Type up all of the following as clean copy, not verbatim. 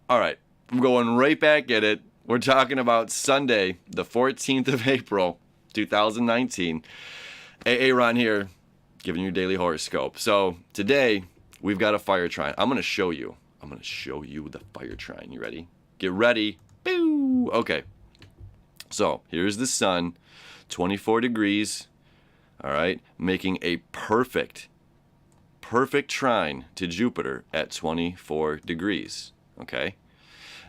All right, I'm going right back at it. We're talking about Sunday, the 14th of April, 2019. AA Ron here, giving you your daily horoscope. So today, we've got a fire trine. I'm going to show you. I'm going to show you the fire trine. You ready? Get ready. Boo! Okay. So here's the sun, 24 degrees. All right, making a perfect trine to Jupiter at 24 degrees. Okay.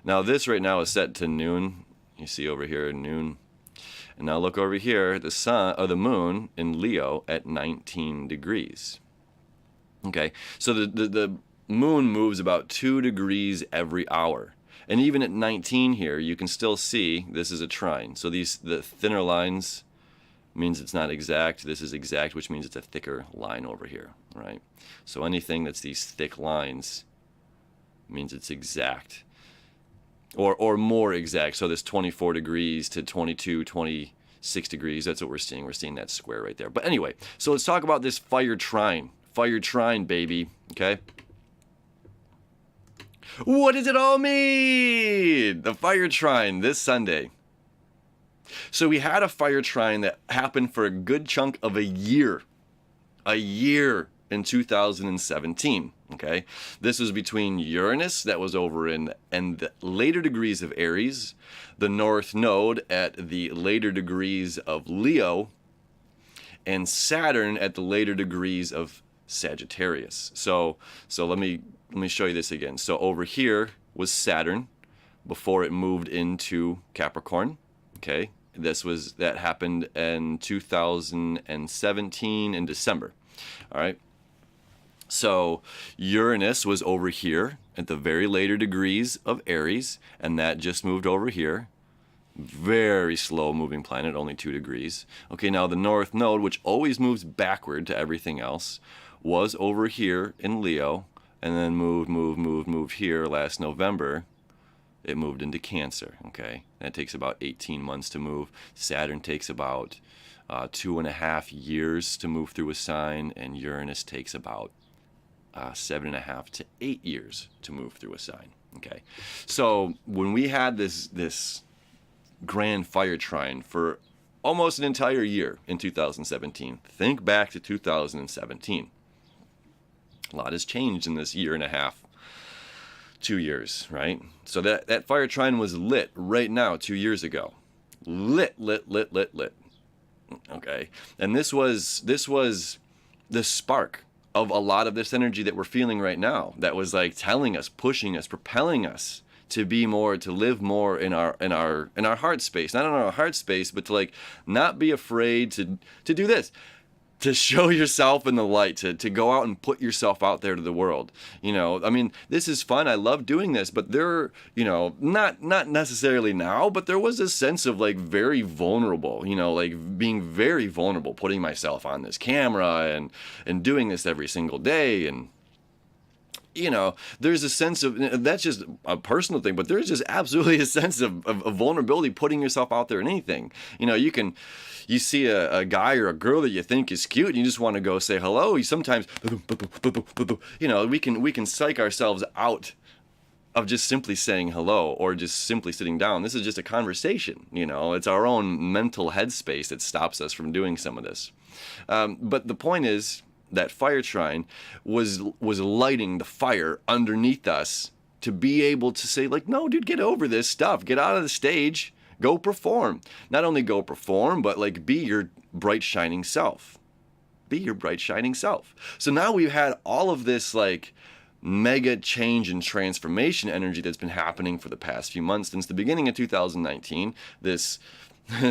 Now this right now is set to noon. You see over here noon. And now look over here, the sun or the moon in Leo at 19 degrees. Okay. So the moon moves about 2 degrees every hour. And even at 19 here, you can still see this is a trine. So the thinner lines means it's not exact. This is exact, which means it's a thicker line over here, right? So anything that's these thick lines means it's exact. Or more exact. So this 24 degrees to 22, 26 degrees, that's what we're seeing. We're seeing that square right there. But anyway, so let's talk about this fire trine. Fire trine, baby. Okay? What does it all mean? The fire trine this Sunday. So we had a fire trine that happened for a good chunk of a year. A year in 2017. Okay, this was between Uranus, that was over in the later degrees of Aries, the North Node at the later degrees of Leo, and Saturn at the later degrees of Sagittarius. So let me show you this again. So over here was Saturn before it moved into Capricorn. Okay, that happened in 2017 in December. All right. So Uranus was over here at the very later degrees of Aries, and that just moved over here. Very slow moving planet, only 2 degrees. Okay, now the North Node, which always moves backward to everything else, was over here in Leo, and then moved here last November. It moved into Cancer, okay? That takes about 18 months to move. Saturn takes about 2.5 years to move through a sign, and Uranus takes about 7.5 to 8 years to move through a sign. Okay, so when we had this grand fire trine for almost an entire year in 2017, think back to 2017. A lot has changed in this year and a half, 2 years, right? So that fire trine was lit right now 2 years ago. Lit. Okay, and this was the spark of a lot of this energy that we're feeling right now, that was like telling us, pushing us, propelling us to be more, to live more in our heart space, not in our heart space, but to like not be afraid to do this, to show yourself in the light, to go out and put yourself out there to the world. You know, I mean, this is fun. I love doing this, but there, you know, not necessarily now, but there was a sense of like very vulnerable, you know, like being very vulnerable, putting myself on this camera and doing this every single day. And, you know, there's a sense of, that's just a personal thing, but there's just absolutely a sense of vulnerability, putting yourself out there in anything. You know, you see a guy or a girl that you think is cute and you just want to go say hello. You sometimes, you know, we can psych ourselves out of just simply saying hello or just simply sitting down. This is just a conversation, you know. It's our own mental headspace that stops us from doing some of this. But the point is that fire trine was lighting the fire underneath us to be able to say, like, no, dude, get over this stuff. Get out of the stage. Go perform. Not only go perform, but like be your bright shining self. Be your bright shining self. So now we've had all of this like mega change and transformation energy that's been happening for the past few months since the beginning of 2019. This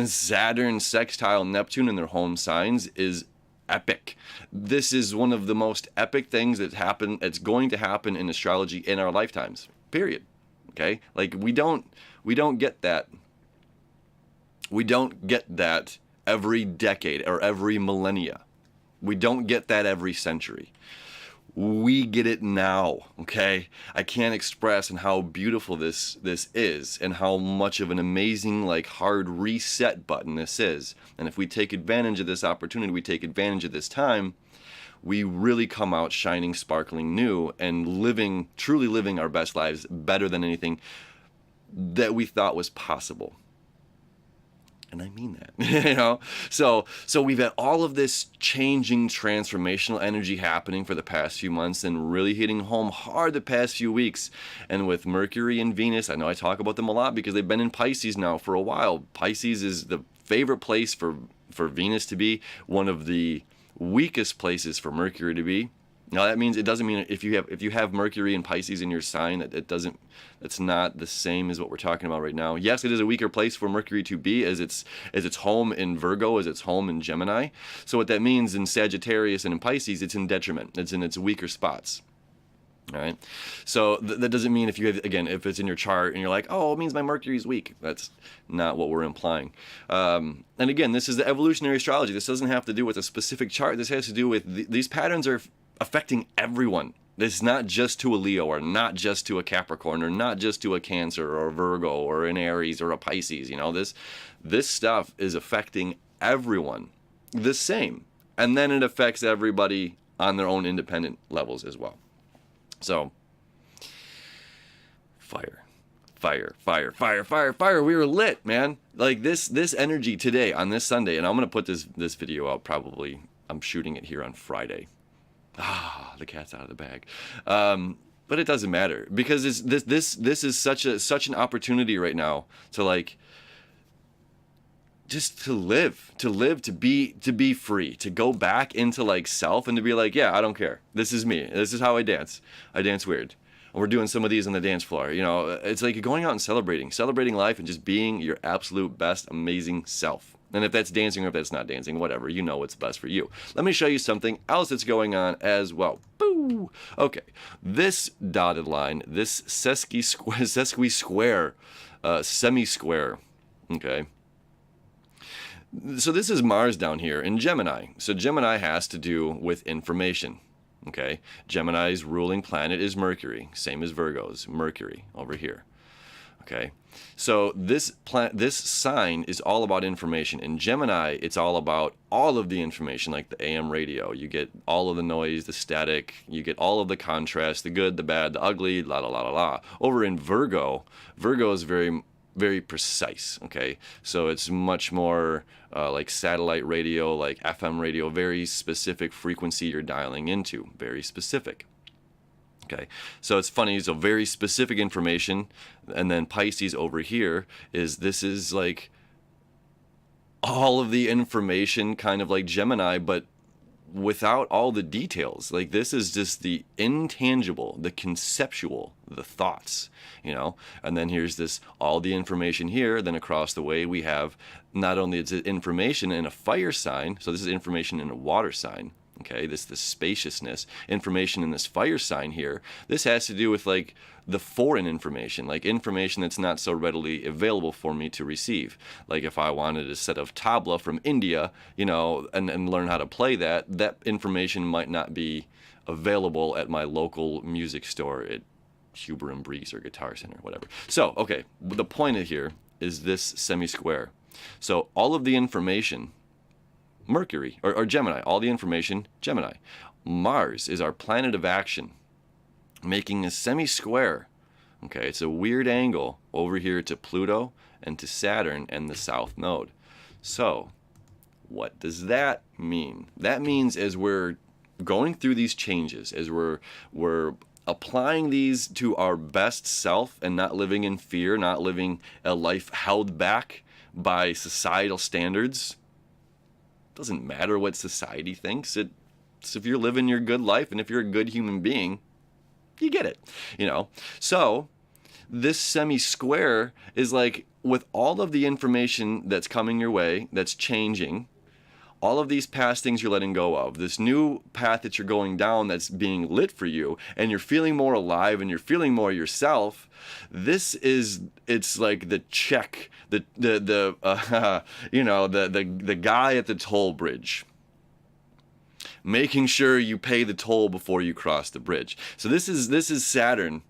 Saturn sextile Neptune in their home signs is epic. This is one of the most epic things that's going to happen in astrology in our lifetimes. Period. Okay? Like we don't get that. We don't get that every decade or every millennia. We don't get that every century. We get it now, okay? I can't express on how beautiful this is and how much of an amazing, like, hard reset button this is. And if we take advantage of this opportunity, we take advantage of this time, we really come out shining, sparkling new, and truly living our best lives better than anything that we thought was possible. And I mean that, you know? So we've had all of this changing transformational energy happening for the past few months and really hitting home hard the past few weeks. And with Mercury and Venus, I know I talk about them a lot because they've been in Pisces now for a while. Pisces is the favorite place for Venus to be, one of the weakest places for Mercury to be. Now that means, it doesn't mean if you have Mercury and Pisces in your sign that it's not the same as what we're talking about right now. Yes, it is a weaker place for Mercury to be as it's home in Virgo, as it's home in Gemini. So what that means in Sagittarius and in Pisces, it's in detriment. It's in its weaker spots. All right. So that doesn't mean if it's in your chart and you're like, oh, it means my Mercury is weak. That's not what we're implying. And again, this is the evolutionary astrology. This doesn't have to do with a specific chart. This has to do with these patterns are affecting everyone. It's not just to a Leo, or not just to a Capricorn, or not just to a Cancer or a Virgo or an Aries or a Pisces. You know, this stuff is affecting everyone the same. And then it affects everybody on their own independent levels as well. So, fire. We were lit, man. Like this energy today on this Sunday, and I'm going to put this video out probably, I'm shooting it here on Friday. The cat's out of the bag. But it doesn't matter because this is such an opportunity right now to like just to live, to be free, to go back into like self and to be like, yeah, I don't care. This is me. This is how I dance. I dance weird. And we're doing some of these on the dance floor. You know, it's like going out and celebrating life and just being your absolute best, amazing self. And if that's dancing or if that's not dancing, whatever, you know what's best for you. Let me show you something else that's going on as well. Boo! Okay, this dotted line, this semi-square, okay. So this is Mars down here in Gemini. So Gemini has to do with information, okay. Gemini's ruling planet is Mercury, same as Virgo's, Mercury over here. Okay, so this sign is all about information. In Gemini, it's all about all of the information, like the AM radio. You get all of the noise, the static, you get all of the contrast, the good, the bad, the ugly, la la la la la. Over in Virgo is very, very precise, okay? So it's much more like satellite radio, like FM radio, very specific frequency you're dialing into, very specific. Okay, so it's funny, so very specific information, and then Pisces over here is like all of the information, kind of like Gemini, but without all the details. Like this is just the intangible, the conceptual, the thoughts, you know. And then here's this all the information here. Then across the way we have not only is it information in a fire sign, so this is information in a water sign. Okay, this spaciousness, information in this fire sign here. This has to do with like the foreign information, like information that's not so readily available for me to receive. Like if I wanted a set of tabla from India, you know, and learn how to play that information might not be available at my local music store at Huber and Breeze or Guitar Center, whatever. So, okay, the point of here is this semi-square. So all of the information, Mercury, or Gemini, all the information, Gemini. Mars is our planet of action, making a semi-square. Okay, it's a weird angle over here to Pluto and to Saturn and the South Node. So, what does that mean? That means as we're going through these changes, as we're applying these to our best self and not living in fear, not living a life held back by societal standards. Doesn't matter what society thinks. It's if you're living your good life and if you're a good human being, you get it, you know. So this semi-square is like with all of the information that's coming your way, that's changing, all of these past things you're letting go of, this new path that you're going down that's being lit for you, and you're feeling more alive and you're feeling more yourself. It's like the check, the guy at the toll bridge, making sure you pay the toll before you cross the bridge. So this is Saturn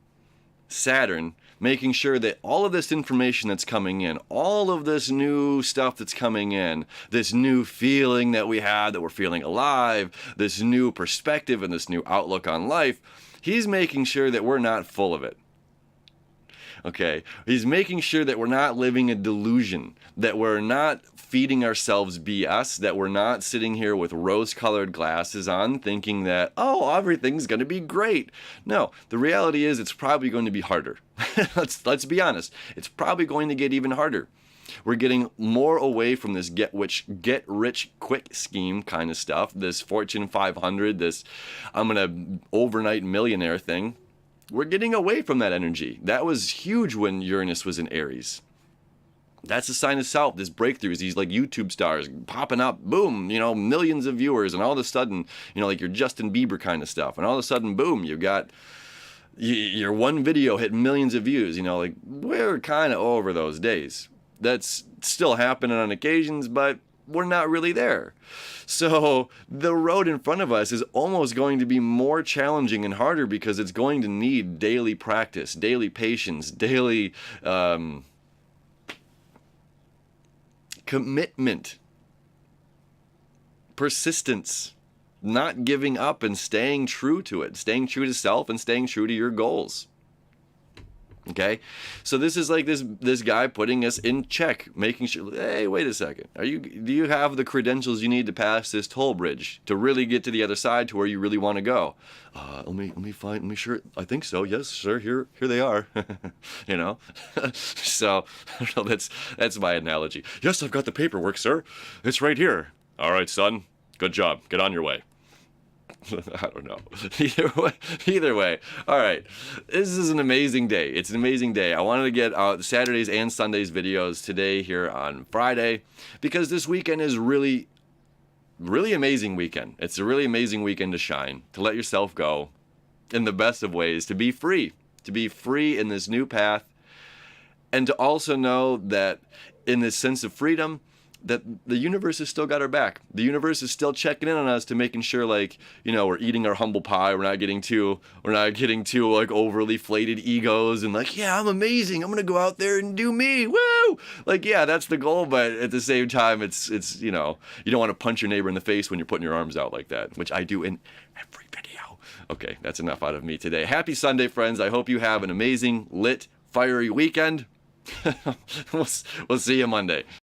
Saturn, making sure that all of this information that's coming in, all of this new stuff that's coming in, this new feeling that we have, that we're feeling alive, this new perspective and this new outlook on life, he's making sure that we're not full of it. Okay, he's making sure that we're not living a delusion, that we're not feeding ourselves BS, that we're not sitting here with rose-colored glasses on thinking that, oh, everything's going to be great. No, the reality is it's probably going to be harder. Let's be honest. It's probably going to get even harder. We're getting more away from this get rich quick scheme kind of stuff, this Fortune 500, this I'm going to overnight millionaire thing. We're getting away from that energy. That was huge when Uranus was in Aries. That's a sign of self, this breakthroughs, these like YouTube stars popping up, boom, millions of viewers, and all of a sudden, like your Justin Bieber kind of stuff, and all of a sudden, boom, you got your one video hit millions of views, like we're kind of over those days. That's still happening on occasions, but we're not really there. So the road in front of us is almost going to be more challenging and harder because it's going to need daily practice, daily patience, daily commitment, persistence, not giving up and staying true to it, staying true to self and staying true to your goals. Okay, so this is like this guy putting us in check, making sure, hey, wait a second, do you have the credentials you need to pass this toll bridge to really get to the other side to where you really want to go? Let me sure. I think so. Yes, sir. Here they are. So I don't know, that's my analogy. Yes, I've got the paperwork, sir. It's right here. All right, son. Good job. Get on your way. I don't know. Either way. All right. This is an amazing day. It's an amazing day. I wanted to get out Saturdays and Sundays videos today here on Friday because this weekend is really, really amazing weekend. It's a really amazing weekend to shine, to let yourself go in the best of ways, to be free in this new path, and to also know that in this sense of freedom, that the universe has still got our back. The universe is still checking in on us to making sure, like, we're eating our humble pie. We're not getting too like overly flated egos and like, yeah, I'm amazing. I'm gonna go out there and do me. Woo! Like, yeah, that's the goal. But at the same time, it's you don't want to punch your neighbor in the face when you're putting your arms out like that, which I do in every video. Okay, that's enough out of me today. Happy Sunday, friends. I hope you have an amazing, lit, fiery weekend. We'll see you Monday.